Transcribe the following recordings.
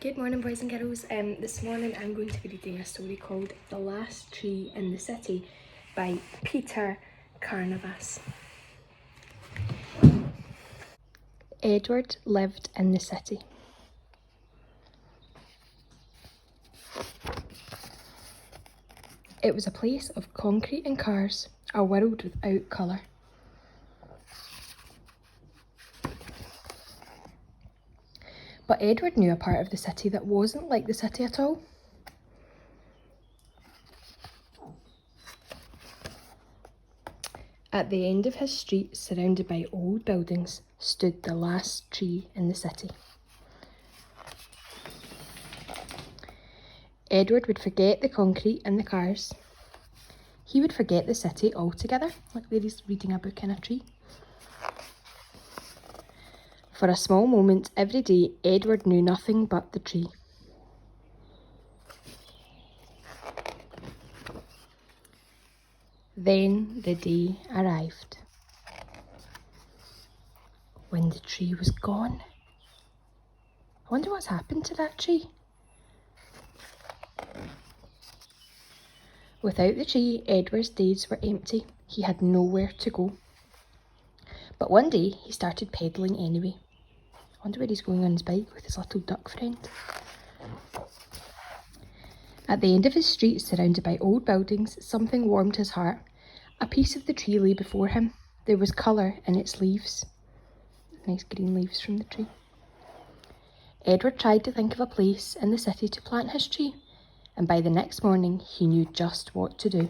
Good morning, boys and girls. This morning I'm going to be reading a story called The Last Tree in the City by Peter Carnavas. Edward lived in the city. It was a place of concrete and cars, a world without colour. But Edward knew a part of the city that wasn't like the city at all. At the end of his street, surrounded by old buildings, stood the last tree in the city. Edward would forget the concrete and the cars. He would forget the city altogether, like there he's reading a book in a tree. For a small moment every day, Edward knew nothing but the tree. Then the day arrived when the tree was gone. I wonder what's happened to that tree. Without the tree, Edward's days were empty. He had nowhere to go. But one day he started pedalling anyway. I wonder where he's going on his bike with his little duck friend. At the end of his street, surrounded by old buildings, something warmed his heart. A piece of the tree lay before him. There was colour in its leaves. Nice green leaves from the tree. Edward tried to think of a place in the city to plant his tree, and by the next morning he knew just what to do.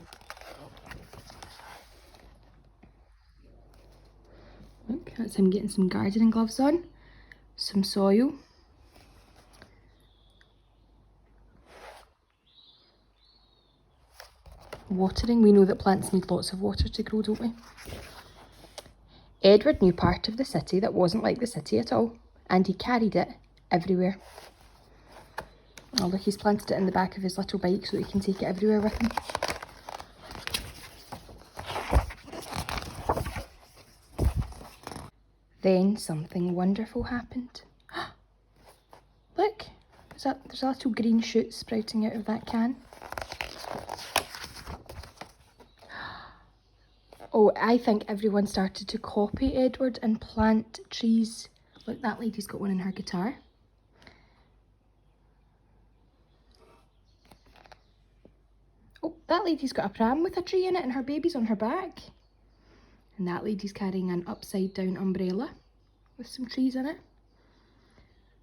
Look, that's him getting some gardening gloves on, some soil. Watering, we know that plants need lots of water to grow, don't we? Edward knew part of the city that wasn't like the city at all, and he carried it everywhere. Oh look, he's planted it in the back of his little bike so that he can take it everywhere with him. Then something wonderful happened. Look, there's a little green shoot sprouting out of that can. Oh, I think everyone started to copy Edward and plant trees. Look, that lady's got one in her guitar. Oh, that lady's got a pram with a tree in it and her baby's on her back. And that lady's carrying an upside down umbrella with some trees in it.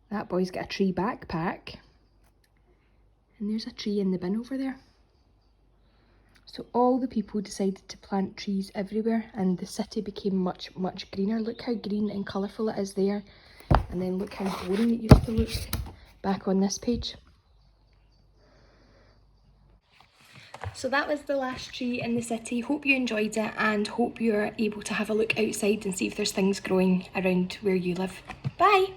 That boy's got a tree backpack. And there's a tree in the bin over there. So all the people decided to plant trees everywhere and the city became much, much greener. Look how green and colourful it is there. And then look how boring it used to look back on this page. So that was the last tree in the city. Hope you enjoyed it and hope you're able to have a look outside and see if there's things growing around where you live. Bye!